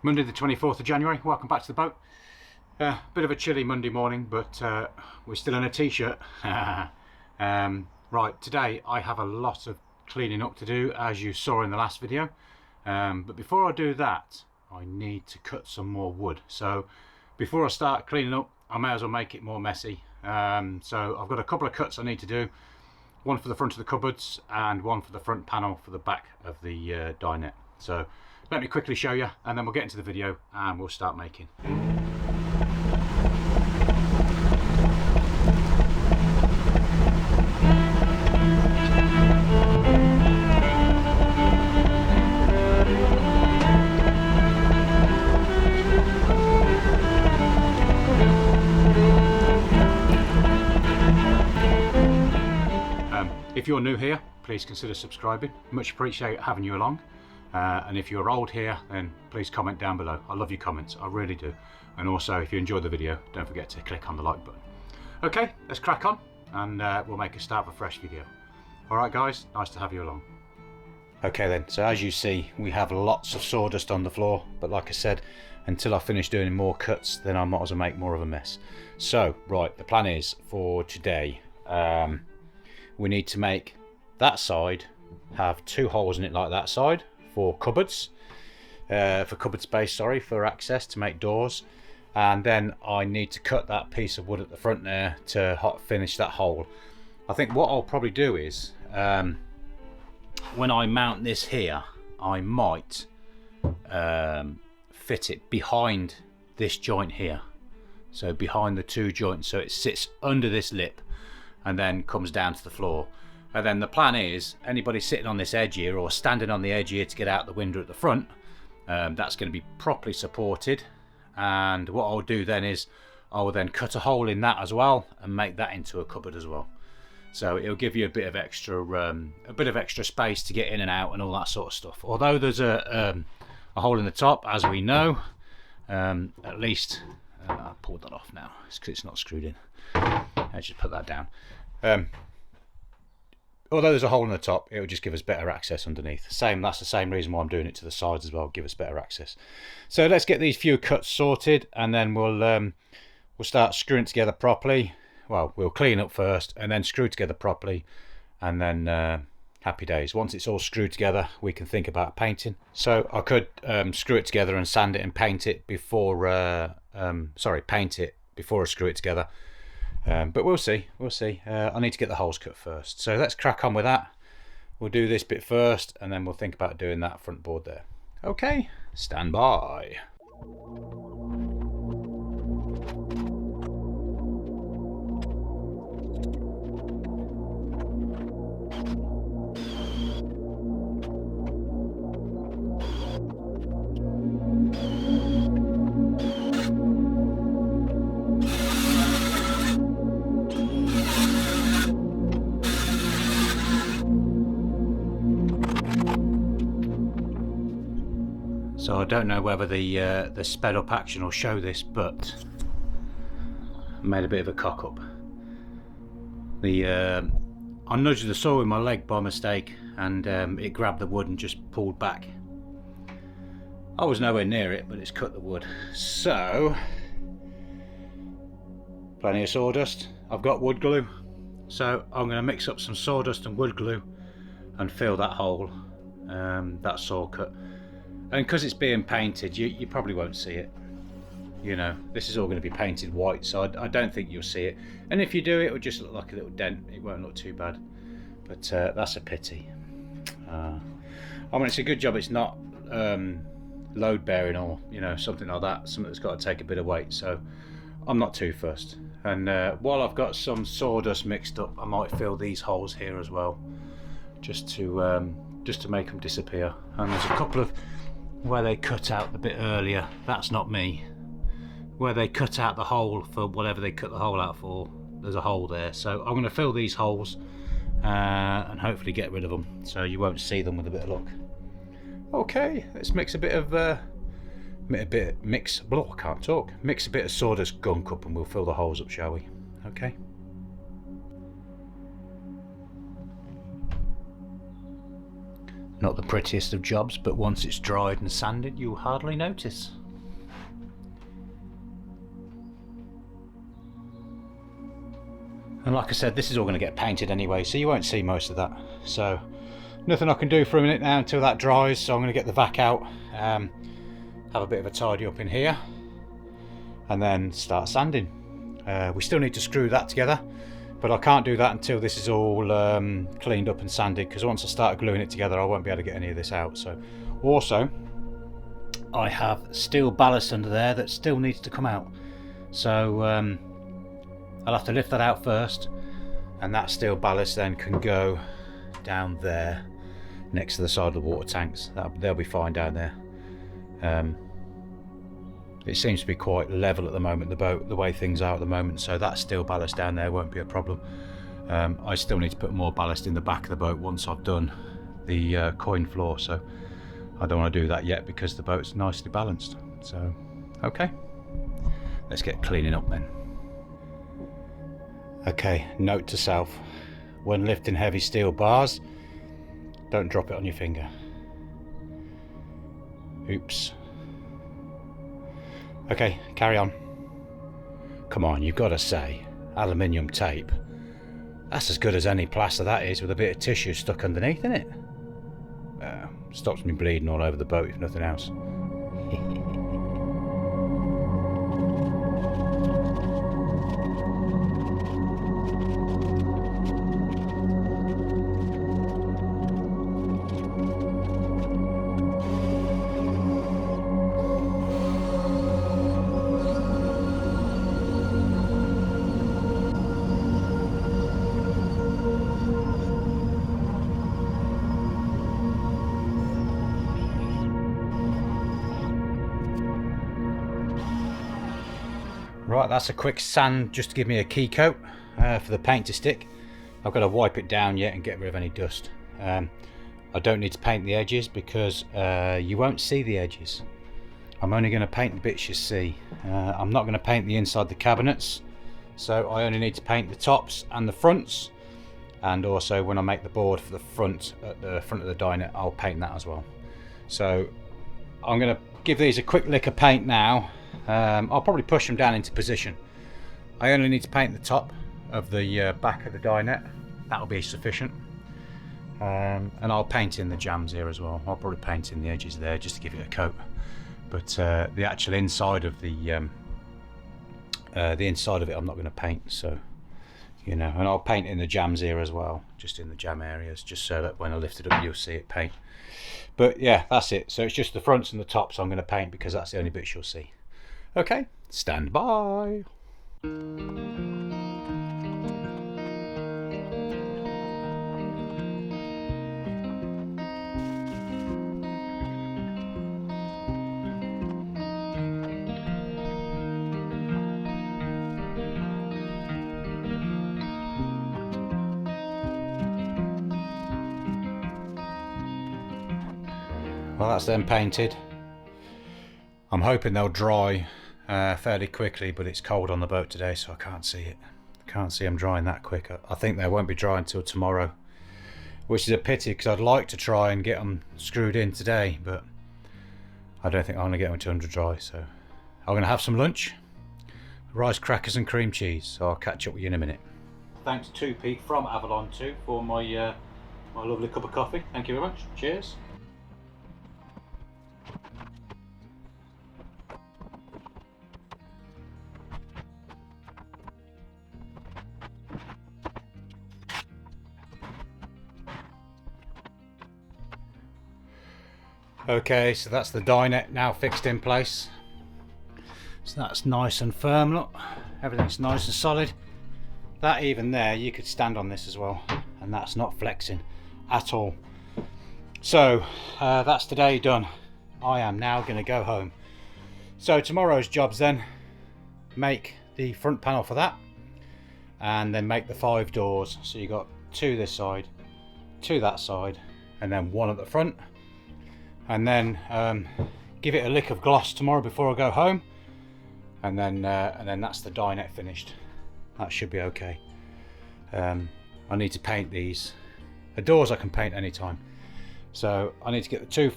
Monday the 24th of January, welcome back to the boat. Bit of a chilly Monday morning, but we're still in a t-shirt. Right, today I have a lot of cleaning up to do, as you saw in the last video. But before I do that, I need to cut some more wood. So before I start cleaning up, I may as well make it more messy. So I've got a couple of cuts I need to do. One for the front of the cupboards and one for the front panel for the back of the dinette. So let me quickly show you, and then we'll get into the video and we'll start making. If you're new here, please consider subscribing. Much appreciate having you along. And if you're old here, then please comment down below. I love your comments, I really do. And also, if you enjoyed the video, don't forget to click on the like button. Okay, let's crack on, and we'll make a start of a fresh video. All right, guys, nice to have you along. Okay then, so as you see, we have lots of sawdust on the floor, but like I said, until I finish doing more cuts, then I might as well make more of a mess. So, right, the plan is for today, we need to make that side have 2 holes in it like that side for cupboards, for cupboard space, sorry, for access to make doors. And then I need to cut that piece of wood at the front there to hot finish that hole. I think what I'll probably do is, when I mount this here, I might fit it behind this joint here. So behind the 2 joints, so it sits under this lip and then comes down to the floor. And then the plan is, anybody sitting on this edge here or standing on the edge here to get out the window at the front, that's going to be properly supported. And what I'll do then is I will then cut a hole in that as well and make that into a cupboard as well. So it'll give you a bit of extra space to get in and out and all that sort of stuff. Although there's a hole in the top, as we know, at least I'll pull that off now because it's not screwed in. I just put that down. Although there's a hole in the top, it will just give us better access underneath. That's the same reason why I'm doing it to the sides as well, give us better access. So let's get these few cuts sorted, and then we'll start screwing together properly. Well, we'll clean up first and then screw together properly, and then happy days. Once it's all screwed together, we can think about painting. So I could screw it together and sand it and paint it before paint it before I screw it together. But we'll see. I need to get the holes cut first. So let's crack on with that. We'll do this bit first, and then we'll think about doing that front board there. Okay, stand by. So I don't know whether the sped up action will show this, but I made a bit of a cock up. I nudged the saw with my leg by mistake, and it grabbed the wood and just pulled back. I was nowhere near it, but it's cut the wood. So plenty of sawdust. I've got wood glue, so I'm going to mix up some sawdust and wood glue and fill that hole, that saw cut. And because it's being painted, you probably won't see it. You know, this is all going to be painted white, so I don't think you'll see it. And if you do, it will just look like a little dent. It won't look too bad. But that's a pity. I mean, it's a good job it's not load bearing or, you know, something like that. Something that's got to take a bit of weight. So I'm not too fussed. And while I've got some sawdust mixed up, I might fill these holes here as well, just to make them disappear. And there's a couple of where they cut out the bit earlier, that's not me, where they cut out the hole for whatever they cut the hole out for, there's a hole there. So I'm going to fill these holes and hopefully get rid of them so you won't see them with a bit of luck. Okay, let's mix a bit of mix a bit of sawdust gunk up, and we'll fill the holes up, shall we? Okay. Not the prettiest of jobs, but once it's dried and sanded, you'll hardly notice. And like I said, this is all going to get painted anyway, so you won't see most of that. So nothing I can do for a minute now until that dries, so I'm going to get the vac out, have a bit of a tidy up in here, and then start sanding. We still need to screw that together, but I can't do that until this is all cleaned up and sanded, because once I start gluing it together I won't be able to get any of this out. So also I have steel ballast under there that still needs to come out, so I'll have to lift that out first, and that steel ballast then can go down there next to the side of the water tanks. They'll be fine down there. It seems to be quite level at the moment, the boat, the way things are at the moment, so that steel ballast down there won't be a problem. I still need to put more ballast in the back of the boat once I've done the coin floor, so I don't want to do that yet because the boat's nicely balanced. So okay, let's get cleaning up then. Okay, note to self, when lifting heavy steel bars, don't drop it on your finger. Oops. Okay, carry on. Come on, you've got to say, aluminium tape. That's as good as any plaster that is, with a bit of tissue stuck underneath, isn't it? Stops me bleeding all over the boat if nothing else. Right, that's a quick sand just to give me a key coat for the paint to stick. I've got to wipe it down yet and get rid of any dust. I don't need to paint the edges because you won't see the edges. I'm only going to paint the bits you see. I'm not going to paint the inside the cabinets, so I only need to paint the tops and the fronts, and also when I make the board for the front, at the front of the dinette, I'll paint that as well. So I'm going to give these a quick lick of paint now. I'll probably push them down into position. I only need to paint the top of the back of the dinette. That'll be sufficient. And I'll paint in the jambs here as well. I'll probably paint in the edges there just to give it a coat. But the actual inside of the inside of it I'm not going to paint, so you know. And I'll paint in the jambs here as well, just in the jam areas, just so that when I lift it up you'll see it paint. But yeah, that's it. So it's just the fronts and the tops I'm going to paint because that's the only bits you'll see. Okay, stand by. Well, that's them painted. I'm hoping they'll dry fairly quickly, but it's cold on the boat today, so I can't see it. Can't see them drying that quick. I think they won't be drying until tomorrow, which is a pity because I'd like to try and get them screwed in today, but I don't think I'm going to get them to under dry. So I'm going to have some lunch, rice crackers and cream cheese, so I'll catch up with you in a minute. Thanks to Pete from Avalon 2 for my my lovely cup of coffee. Thank you very much. Cheers. Okay, so that's the dinette now fixed in place. So that's nice and firm, look. Everything's nice and solid. That even there, you could stand on this as well, and that's not flexing at all. So that's today done. I am now going to go home. So tomorrow's jobs then, make the front panel for that, and then make the 5 doors. So you got 2 this side, 2 that side, and then 1 at the front. And then give it a lick of gloss tomorrow before I go home, and then that's the dinette finished. That should be okay. I need to paint these. The doors I can paint anytime. So I need to get the two,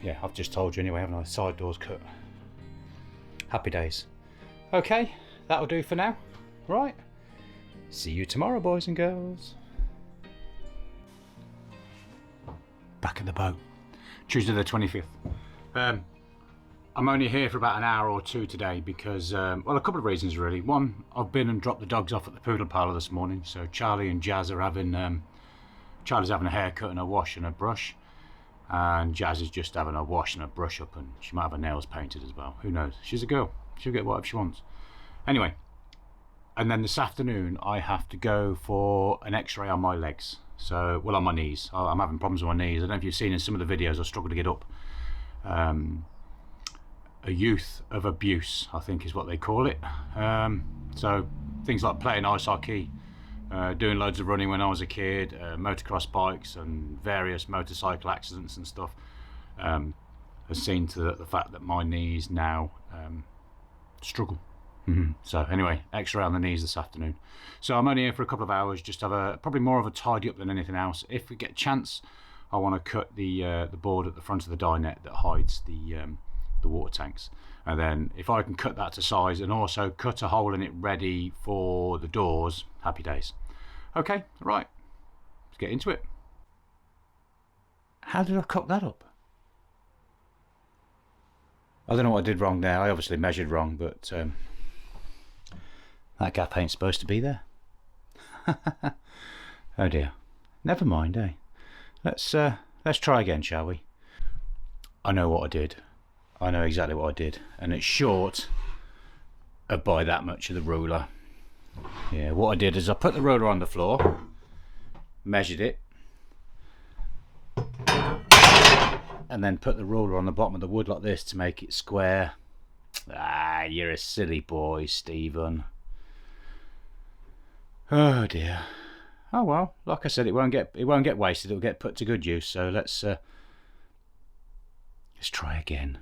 yeah, I've just told you anyway, haven't I? Side doors cut. Happy days. Okay, that'll do for now. Right, see you tomorrow, boys and girls. Back at the boat, Tuesday the 25th. I'm only here for about an hour or two today because, well, a couple of reasons really. One, I've been and dropped the dogs off at the poodle parlour this morning, so Charlie and Jazz are having, Charlie's having a haircut and a wash and a brush, and Jazz is just having a wash and a brush up, and she might have her nails painted as well. Who knows? She's a girl. She'll get whatever she wants. Anyway, and then this afternoon I have to go for an x-ray on my legs. So, well, on my knees. I'm having problems with my knees. I don't know if you've seen in some of the videos, I struggle to get up. A youth of abuse, I think is what they call it. So things like playing ice hockey, doing loads of running when I was a kid, motocross bikes and various motorcycle accidents and stuff, has seen to the fact that my knees now struggle. So anyway, x-ray on the knees this afternoon. So I'm only here for a couple of hours, just have probably more of a tidy up than anything else. If we get a chance, I want to cut the board at the front of the dinette that hides the water tanks, and then if I can cut that to size and also cut a hole in it ready for the doors, happy days. Okay, right, let's get into it. How did I cock that up? I don't know what I did wrong there. I obviously measured wrong, but that gap ain't supposed to be there. Oh dear. Never mind, eh? Let's try again, shall we? I know what I did. I know exactly what I did, and it's short by that much of the ruler. Yeah, what I did is I put the ruler on the floor, measured it, and then put the ruler on the bottom of the wood like this to make it square. Ah, you're a silly boy, Stephen. Oh dear. Oh well, like I said, it won't get wasted. It'll get put to good use. So let's try again.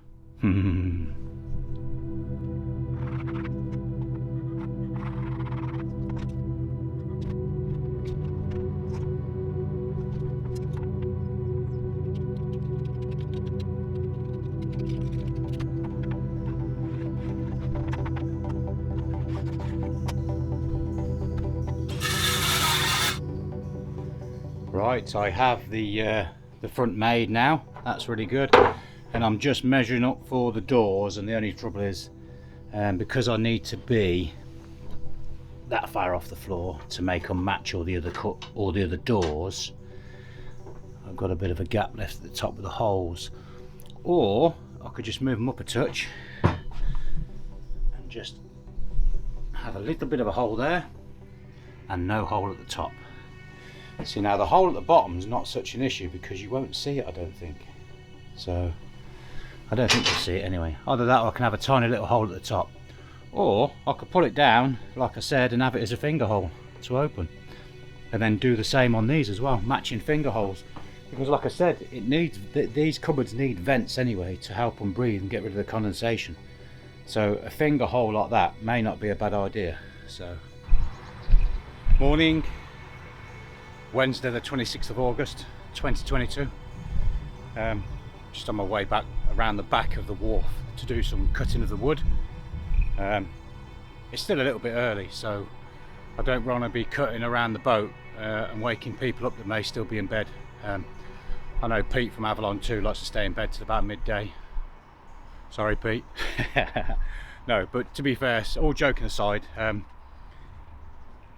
Right, I have the front made now. That's really good. And I'm just measuring up for the doors, and the only trouble is because I need to be that far off the floor to make them match all the other doors, I've got a bit of a gap left at the top of the holes. Or I could just move them up a touch and just have a little bit of a hole there and no hole at the top. See, now the hole at the bottom is not such an issue because you won't see it, I don't think. So I don't think you'll see it anyway. Either that or I can have a tiny little hole at the top, or I could pull it down like I said and have it as a finger hole to open, and then do the same on these as well, matching finger holes, because like I said, it needs these cupboards need vents anyway to help them breathe and get rid of the condensation. So a finger hole like that may not be a bad idea. So morning, Wednesday the 26th of August 2022. Just on my way back around the back of the wharf to do some cutting of the wood. It's still a little bit early, so I don't want to be cutting around the boat and waking people up that may still be in bed. I know Pete from Avalon 2 likes to stay in bed till about midday. Sorry, Pete. No, but to be fair, all joking aside,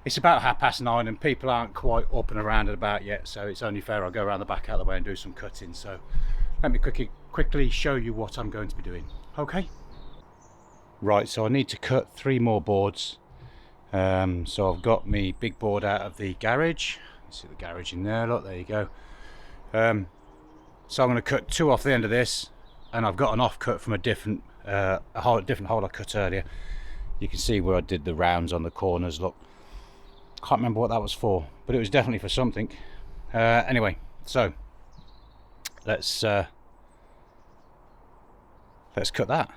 it's about 9:30 and people aren't quite up and around and about yet, so it's only fair I go around the back out of the way and do some cutting. So let me quickly show you what I'm going to be doing. Okay. Right, so I need to cut 3 more boards. So I've got my big board out of the garage. You see the garage in there, look, there you go. So I'm going to cut 2 off the end of this, and I've got an offcut from a different hole I cut earlier. You can see where I did the rounds on the corners, look. Can't remember what that was for, but it was definitely for something. Anyway, so let's cut that.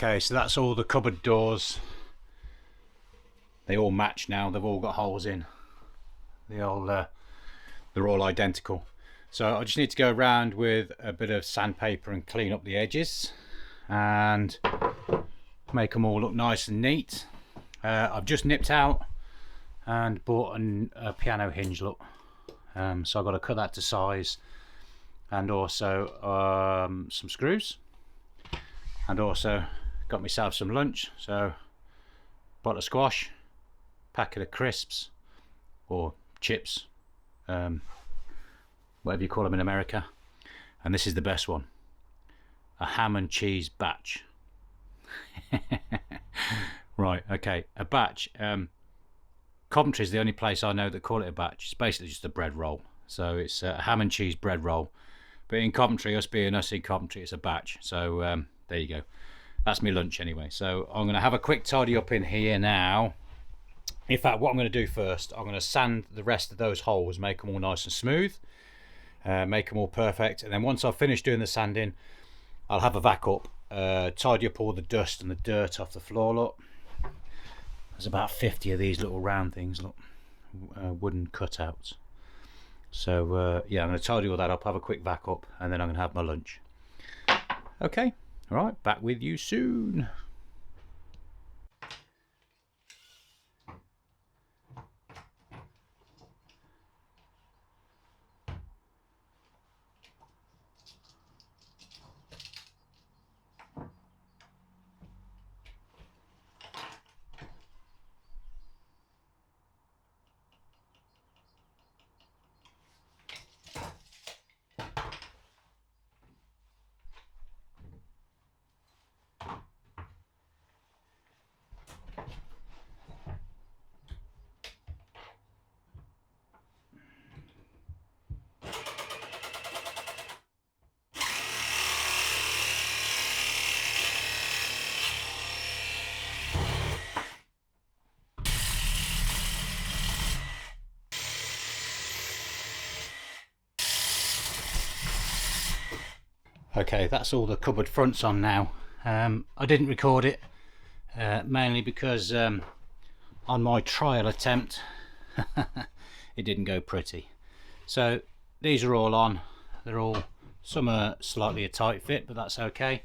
Okay, so that's all the cupboard doors. They all match now. They've all got holes in. They're all identical. So I just need to go around with a bit of sandpaper and clean up the edges and make them all look nice and neat. I've just nipped out and bought a piano hinge, look. So I've got to cut that to size, and also some screws, and also got myself some lunch. So bottle of squash, packet of crisps or chips, whatever you call them in America, and this is the best one, a ham and cheese batch. Right, okay, a batch. Coventry is the only place I know that call it a batch. It's basically just a bread roll. So it's a ham and cheese bread roll. But in Coventry, us being us in Coventry, it's a batch. So there you go. That's my lunch anyway. So I'm going to have a quick tidy up in here now. In fact, what I'm going to do first, I'm going to sand the rest of those holes, make them all nice and smooth, make them all perfect. And then once I've finished doing the sanding, I'll have a vac up, tidy up all the dust and the dirt off the floor, look. There's about 50 of these little round things, look, wooden cutouts. So yeah, I'm going to tidy all that up, have a quick vac up, and then I'm going to have my lunch. Okay, all right, back with you soon. Okay, that's all the cupboard fronts on now. I didn't record it mainly because on my trial attempt it didn't go pretty. So these are all on. They're all, some are slightly a tight fit, but that's okay.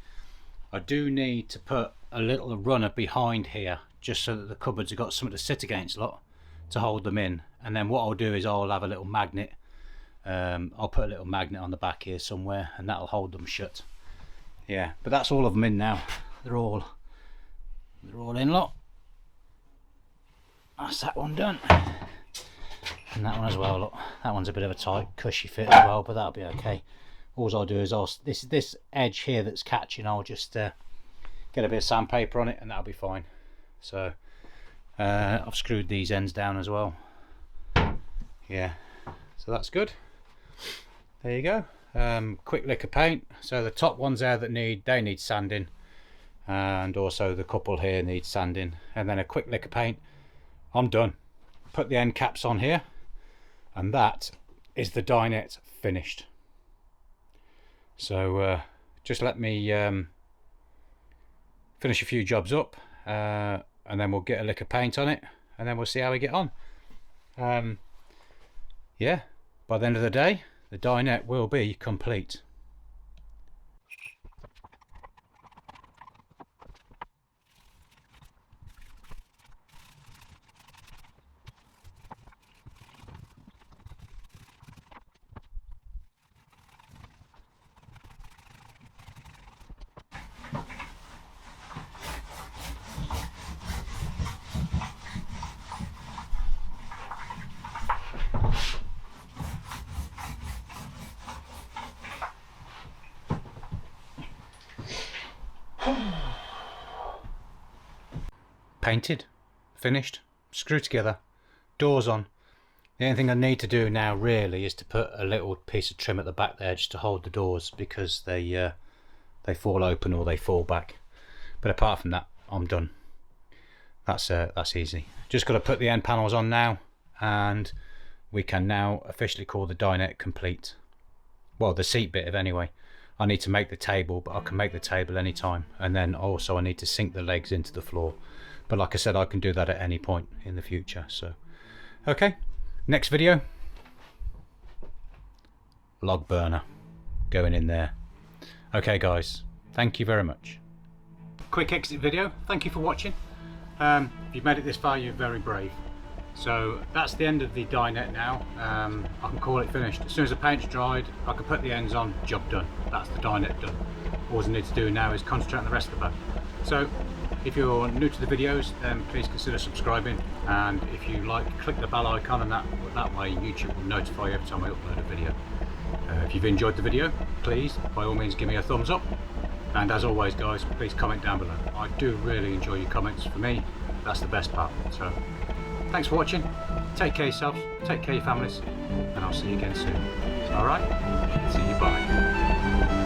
I do need to put a little runner behind here just so that the cupboards have got something to sit against, lot, to hold them in. And then what I'll do is I'll have a little magnet. I'll put a little magnet on the back here somewhere, and that'll hold them shut. Yeah, but that's all of them in now. They're all in, lot. That's that one done, and that one as well. Look, that one's a bit of a tight, cushy fit as well, but that'll be okay. All I'll do is this edge here that's catching, I'll just get a bit of sandpaper on it, and that'll be fine. So I've screwed these ends down as well. Yeah, so that's good. There you go. Quick lick of paint. So the top ones there that need sanding, and also the couple here need sanding, and then a quick lick of paint. I'm done. Put the end caps on here, and that is the dinette finished. So just let me finish a few jobs up, and then we'll get a lick of paint on it, and then we'll see how we get on. Yeah, by the end of the day the dinette will be complete. Painted, finished, screwed together, doors on. The only thing I need to do now really is to put a little piece of trim at the back there just to hold the doors, because they fall open or they fall back. But apart from that, I'm done. That's easy. Just got to put the end panels on now, and we can now officially call the dinette complete. Well, the seat bit of anyway. I need to make the table, but I can make the table anytime. And then also I need to sink the legs into the floor. But like I said, I can do that at any point in the future. So, okay, next video, log burner going in there. Okay guys, thank you very much. Quick exit video, thank you for watching. If you've made it this far, you're very brave. So that's the end of the dinette now. I can call it finished. As soon as the paint's dried, I can put the ends on, job done. That's the dinette done. All I need to do now is concentrate on the rest of the boat. So if you're new to the videos, then please consider subscribing, and if you like, click the bell icon, and that way YouTube will notify you every time I upload a video. If you've enjoyed the video, please by all means give me a thumbs up, and as always guys, please comment down below. I do really enjoy your comments. For me, that's the best part. So thanks for watching, take care of yourselves, take care of your families, and I'll see you again soon. Alright, see you, bye.